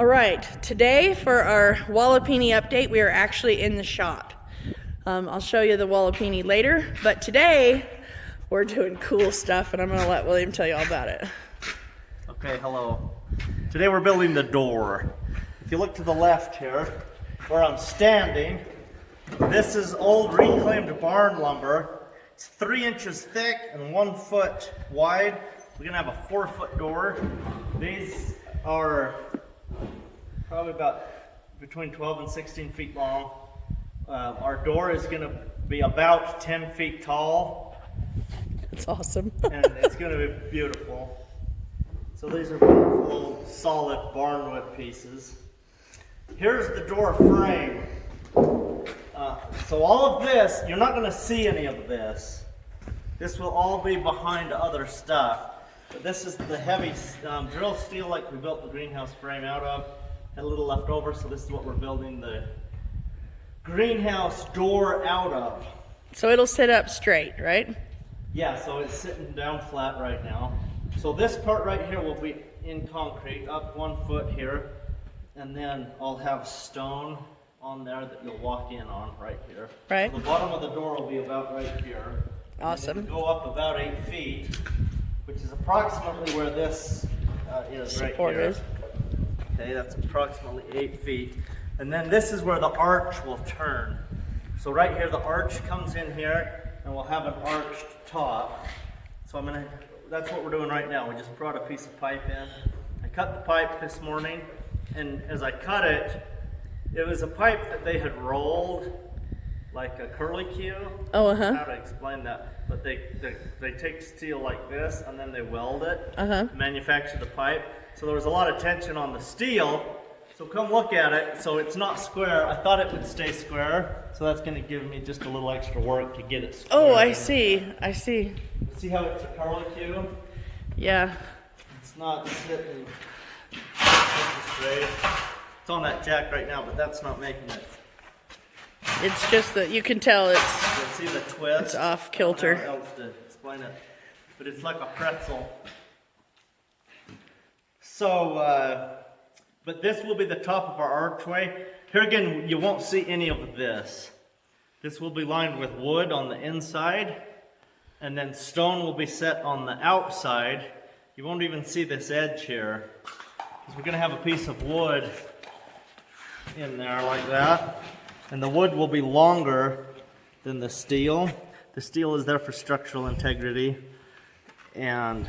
All right, today for our Walipini update, we are actually in the shop. I'll show you the Walipini later, but today we're doing cool stuff and I'm gonna let William tell you all about it. Okay, hello. Today we're building the door. If you look to the left here, where I'm standing, this is old reclaimed barn lumber. It's 3 inches thick and 1 foot wide. We're gonna have a 4-foot door. These are probably about between 12 and 16 feet long. Our door is gonna be about 10 feet tall. It's awesome. And it's gonna be beautiful. So these are beautiful old solid barnwood pieces. Here's the door frame. So all of this, you're not gonna see any of this. This will all be behind other stuff. But this is the heavy drill steel like we built the greenhouse frame out of. Had a little left over, so this is what we're building the greenhouse door out of. So it'll sit up straight, right? Yeah, so it's sitting down flat right now. So this part right here will be in concrete, up 1 foot here, and then I'll have stone on there that you'll walk in on right here. Right. So the bottom of the door will be about right here. Awesome. Go up about 8 feet, which is approximately where this is Support right here. is. Okay, that's approximately 8 feet. And then this is where the arch will turn. So right here, the arch comes in here, and we'll have an arched top. So that's what we're doing right now. We just brought a piece of pipe in. I cut the pipe this morning, and as I cut it, it was a pipe that they had rolled like a curlicue. Oh, How to explain that? But they take steel like this, and then they weld it, manufacture the pipe. So there was a lot of tension on the steel. So come look at it. So it's not square. I thought it would stay square. So that's going to give me just a little extra work to get it square. Oh, I see. I see. See how it's a curlicue? Yeah. It's not sitting straight. It's on that jack right now, but that's not making it. It's just that you can tell You see the twist? it's off kilter. I don't know how else to explain it. But it's like a pretzel. So, but this will be the top of our archway. Here again, you won't see any of this. This will be lined with wood on the inside, and then stone will be set on the outside. You won't even see this edge here, because we're going to have a piece of wood in there like that. And the wood will be longer than the steel. The steel is there for structural integrity. And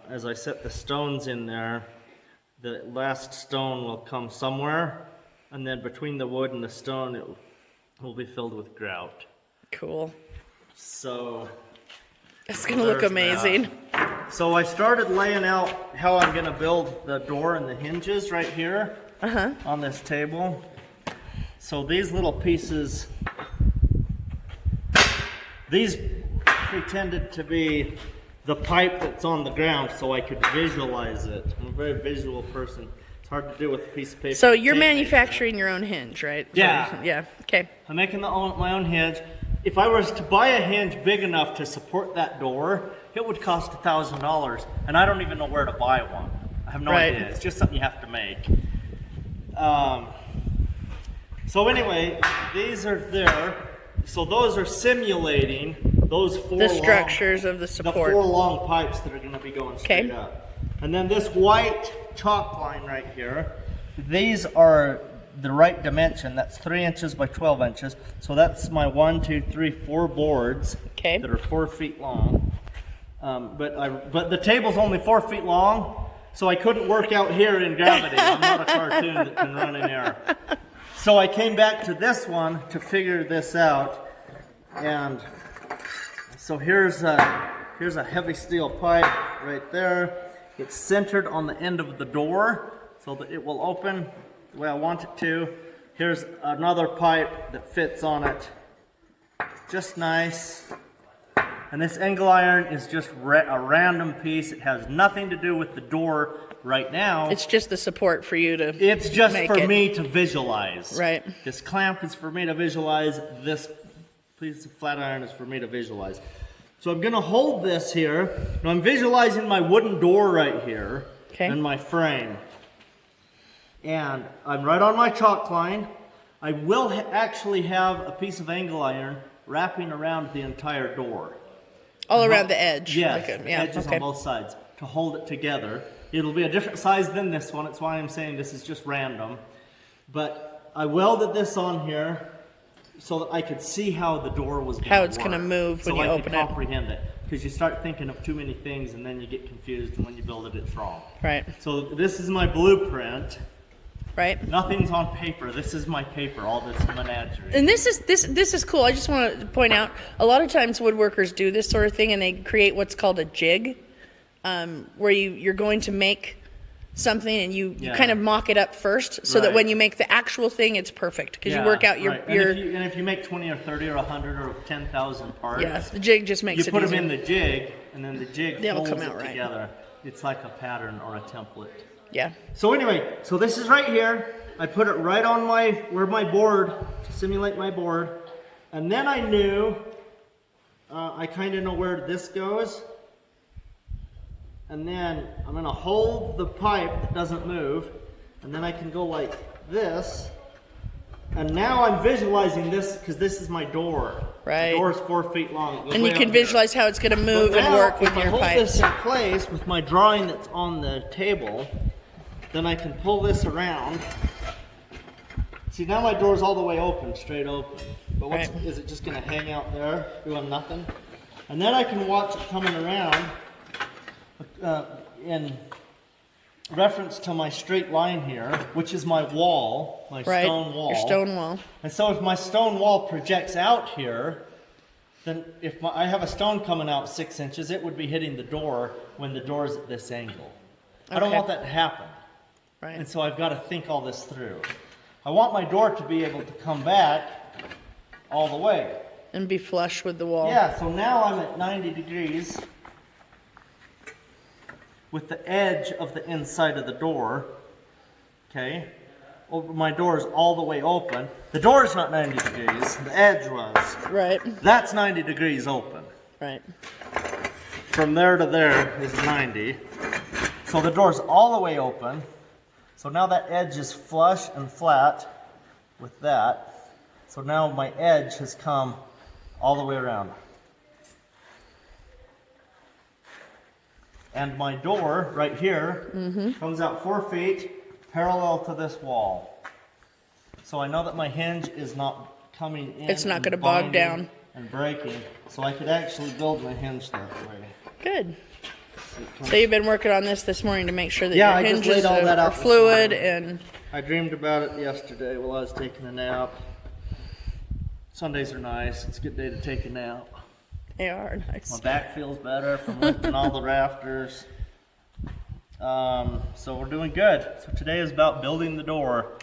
as I set the stones in there, the last stone will come somewhere, and then between the wood and the stone, it will be filled with grout. Cool. So It's gonna look amazing. that. So I started laying out how I'm gonna build the door and the hinges right here on this table. So these little pieces, these pretended to be the pipe that's on the ground so I could visualize it. I'm a very visual person. It's hard to do with a piece of paper. So you're manufacturing your own hinge, right? Yeah. Yeah, okay. I'm making my own hinge. If I was to buy a hinge big enough to support that door, it would cost $1,000, and I don't even know where to buy one. I have no idea. It's just something you have to make. So anyway, these are there. So those are simulating those The structures of the support. The 4 long pipes that are going to be going straight up. And then this white chalk line right here, these are the right dimension. That's 3 inches by 12 inches. So that's my 1, 2, 3, 4 boards that are 4 feet long. But the table's only 4 feet long, so I couldn't work out here in gravity. I'm not a cartoon that can run in air. So I came back to this one to figure this out, and so here's a heavy steel pipe right there. It's centered on the end of the door so that it will open the way I want it to. Here's another pipe that fits on it, just nice. And this angle iron is just a random piece. It has nothing to do with the door right now. It's just the support for you to It's just for me to visualize. Right. This clamp is for me to visualize. This piece of flat iron is for me to visualize. So I'm going to hold this here. Now I'm visualizing my wooden door right here and my frame. And I'm right on my chalk line. I will actually have a piece of angle iron wrapping around the entire door. All around the edge? Yes, like edges on both sides to hold it together. It'll be a different size than this one. It's why I'm saying this is just random. But I welded this on here so that I could see how the door was going to work. How it's going to move when you open it. So I could comprehend it. Because you start thinking of too many things and then you get confused, and when you build it, it's wrong. Right. So this is my blueprint. Right. Nothing's on paper. This is my paper, all this menagerie. And this is cool. I just want to point out, a lot of times woodworkers do this sort of thing, and they create what's called a jig, where you're going to make something and you kind of mock it up first, so that when you make the actual thing, it's perfect, because you work out your And if you make 20 or 30 or 100 or 10,000 parts, the jig just makes it you put easier. them in the jig, and then the jig They'll folds come out it together. It's like a pattern or a template. Yeah. So anyway, so this is right here. I put it right on where my board, to simulate my board. And then I knew, I kind of know where this goes. And then I'm gonna hold the pipe that doesn't move. And then I can go like this. And now I'm visualizing this, because this is my door. Right. The door is 4 feet long. And you can visualize how it's gonna move and work with your pipe. If I hold pipes. this in place with my drawing that's on the table, then I can pull this around. See, now my door's all the way open, straight open. But is it just gonna hang out there doing nothing? And then I can watch it coming around in reference to my straight line here, which is my wall, my stone wall. Your stone wall. And so if my stone wall projects out here, then if I have a stone coming out 6 inches, it would be hitting the door when the door is at this angle. I don't want that to happen. Right. And so I've got to think all this through. I want my door to be able to come back all the way. And be flush with the wall. Yeah, so now I'm at 90 degrees with the edge of the inside of the door. Okay. My door is all the way open. The door is not 90 degrees. The edge was. Right. That's 90 degrees open. Right. From there to there is 90. So the door's all the way open. So now that edge is flush and flat with that. So now my edge has come all the way around. And my door right here comes out 4 feet parallel to this wall. So I know that my hinge is not coming in. It's not going to bog down and breaking. So I could actually build my hinge that way. Good. So you've been working on this morning to make sure that your hinges are out fluid, and I dreamed about it yesterday while I was taking a nap. Sundays are nice. It's a good day to take a nap. they are nice. My back feels better from lifting all the rafters. So we're doing good. So today is about building the door.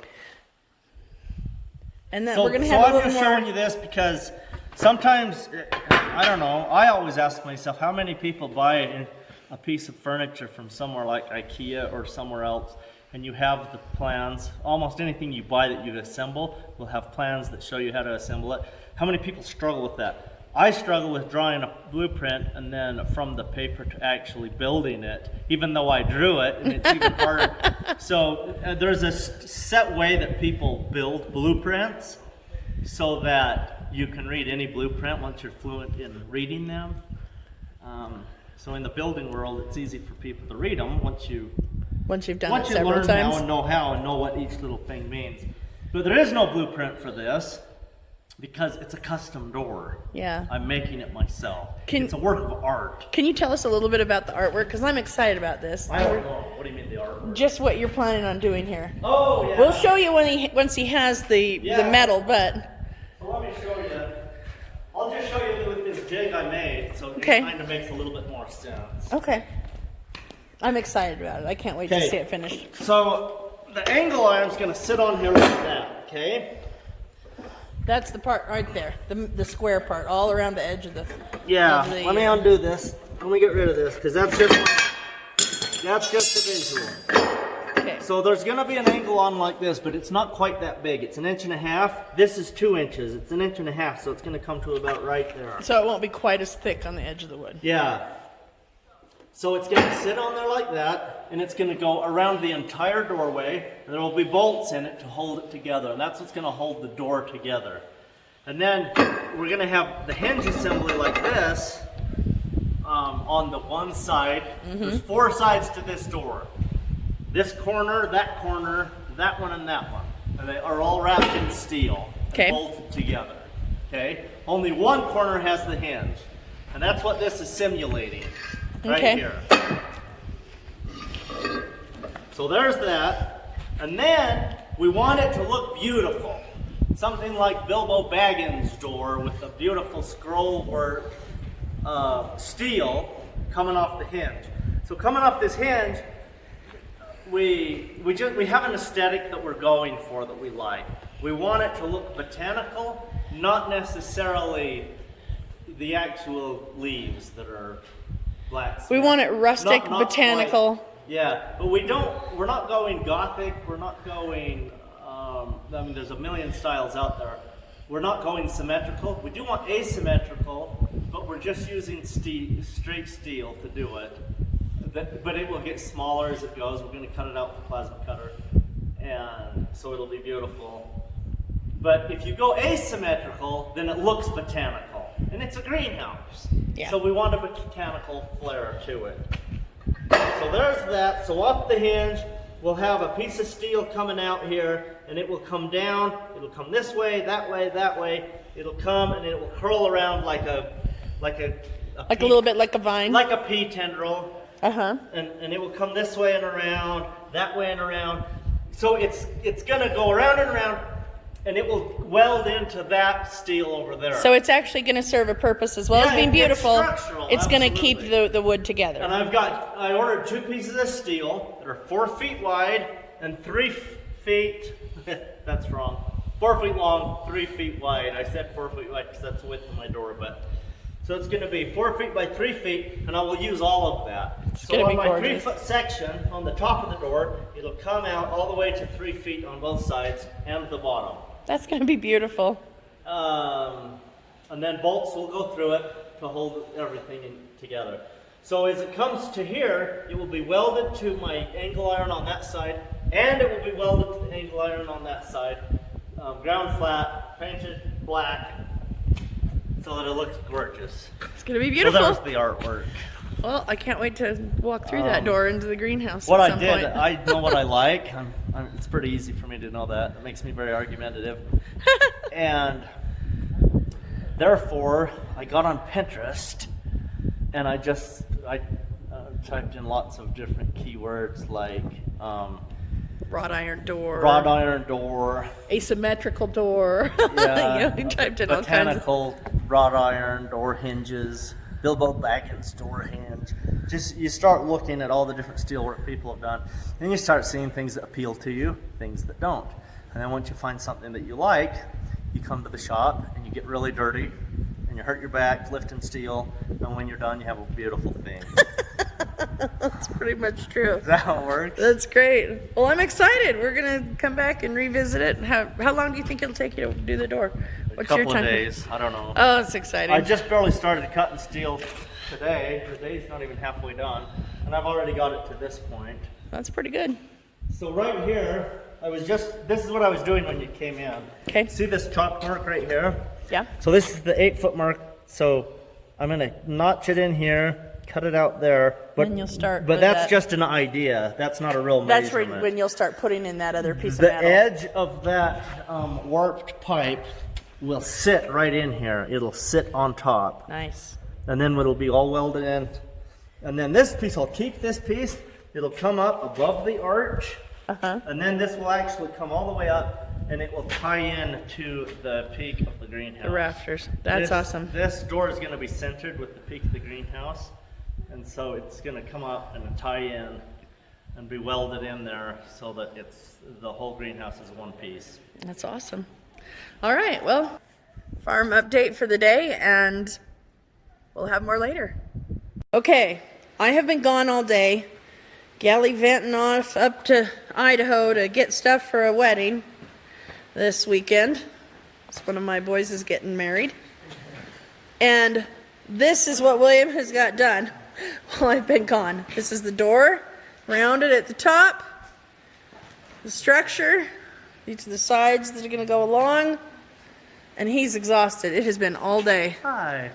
And then we're going to have a little more. I'm just showing you this because sometimes, I don't know, I always ask myself, how many people buy a piece of furniture from somewhere like IKEA or somewhere else, and you have the plans. Almost anything you buy that you assemble will have plans that show you how to assemble it. How many people struggle with that? I struggle with drawing a blueprint and then from the paper to actually building it, even though I drew it, and it's even harder. So there's a set way that people build blueprints so that you can read any blueprint once you're fluent in reading them. So in the building world, it's easy for people to read them once you've done it several times. How and know what each little thing means. But there is no blueprint for this because it's a custom door. Yeah. I'm making it myself. It's a work of art. Can you tell us a little bit about the artwork? Because I'm excited about this. I don't know. What do you mean the artwork? Just what you're planning on doing here. Oh, yeah. We'll show you once he has the metal, but. So let me show you. I'll just show you with this jig I made, so it kind of makes a little bit more sense. Okay. I'm excited about it. I can't wait to see it finished. So the angle iron's going to sit on here like that, okay? That's the part right there, the square part, all around the edge of the. Yeah. Let me undo this. Let me get rid of this because that's just a visual. Okay. So there's going to be an angle on like this, but it's not quite that big. It's 1.5 inches. This is 2 inches. It's 1.5 inches, so it's going to come to about right there. So it won't be quite as thick on the edge of the wood. Yeah. So it's going to sit on there like that, and it's going to go around the entire doorway, and there will be bolts in it to hold it together, and that's what's going to hold the door together. And then we're going to have the hinge assembly like this on the one side. There's 4 sides to this door. This corner, that one, and that one. And they are all wrapped in steel and bolted together. Okay? Only one corner has the hinge. And that's what this is simulating right here. So there's that. And then we want it to look beautiful. Something like Bilbo Baggins' door with the beautiful scroll work steel coming off the hinge. So coming off this hinge, we have an aesthetic that we're going for that we like. We want it to look botanical, not necessarily the actual leaves that are black. We want it rustic, not botanical. Quite, yeah, but we're not going Gothic. We're not going. I mean, there's a million styles out there. We're not going symmetrical. We do want asymmetrical, but we're just using straight steel to do it. But it will get smaller as it goes. We're going to cut it out with a plasma cutter, and so it'll be beautiful. But if you go asymmetrical, then it looks botanical, and it's a greenhouse. Yeah. So we want a botanical flair to it. So there's that. So off the hinge, we'll have a piece of steel coming out here, and it will come down. It'll come this way, that way, that way. It'll come and it will curl around like a little bit like a vine, like a pea tendril. And it will come this way and around, that way and around. So it's gonna go around and around, and it will weld into that steel over there. So it's actually going to serve a purpose as well as being beautiful. It's going to keep the wood together. And I ordered 2 pieces of steel that are 4 feet wide and 3 feet, that's wrong, 4 feet long, 3 feet wide. I said 4 feet wide because that's the width of my door, but so it's going to be 4 feet by 3 feet, and I will use all of that. So on my 3-foot section on the top of the door, it'll come out all the way to 3 feet on both sides and the bottom. That's going to be beautiful. And then bolts will go through it to hold everything together. So as it comes to here, it will be welded to my angle iron on that side, and it will be welded to the angle iron on that side. Ground flat, painted black, so that it looks gorgeous. It's going to be beautiful. So there's the artwork. Well, I can't wait to walk through that door into the greenhouse. What at I some did, point. I know what I like. It's pretty easy for me to know that. It makes me very argumentative. And therefore, I got on Pinterest, and I typed in lots of different keywords like wrought iron door, asymmetrical door. Yeah, you typed in all kinds of botanical wrought iron door hinges, Bilbo Baggins door hinge. Just you start looking at all the different steelwork people have done, and you start seeing things that appeal to you, things that don't. And then once you find something that you like, you come to the shop and you get really dirty, and you hurt your back lifting steel, and when you're done, you have a beautiful thing. That's pretty much true. Is that how it works? That's great. Well, I'm excited. We're gonna come back and revisit it. How long do you think it'll take you to do the door? What's your time? A couple of days. I don't know. Oh, it's exciting. I just barely started cutting steel today. The day's not even halfway done, and I've already got it to this point. That's pretty good. So right here, this is what I was doing when you came in. Okay. See this chalk mark right here? Yeah. So this is the 8-foot mark. So I'm gonna notch it in here, cut it out there. But then you'll start. But that's just an idea. That's not a real measurement. That's when you'll start putting in that other piece of the metal. edge of that warped pipe will sit right in here. It'll sit on top. Nice. And then it'll be all welded in. And then this piece, I'll keep this piece. It'll come up above the arch. And then this will actually come all the way up, and it will tie in to the peak of the greenhouse. The rafters. That's awesome. This door is going to be centered with the peak of the greenhouse, and so it's going to come up and tie in and be welded in there so that the whole greenhouse is one piece. That's awesome. All right, well, farm update for the day, and we'll have more later. Okay, I have been gone all day, gallivanting off up to Idaho to get stuff for a wedding this weekend. One of my boys is getting married. And this is what William has got done. while I've been gone. This is the door, rounded at the top, the structure, these are the sides that are gonna go along, and he's exhausted. It has been all day. Hi.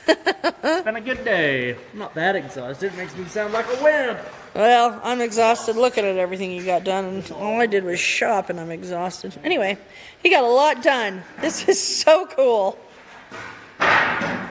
It's been a good day. I'm not that exhausted. It makes me sound like a wimp. Well, I'm exhausted looking at everything you got done, and all I did was shop, and I'm exhausted. Anyway, he got a lot done. This is so cool.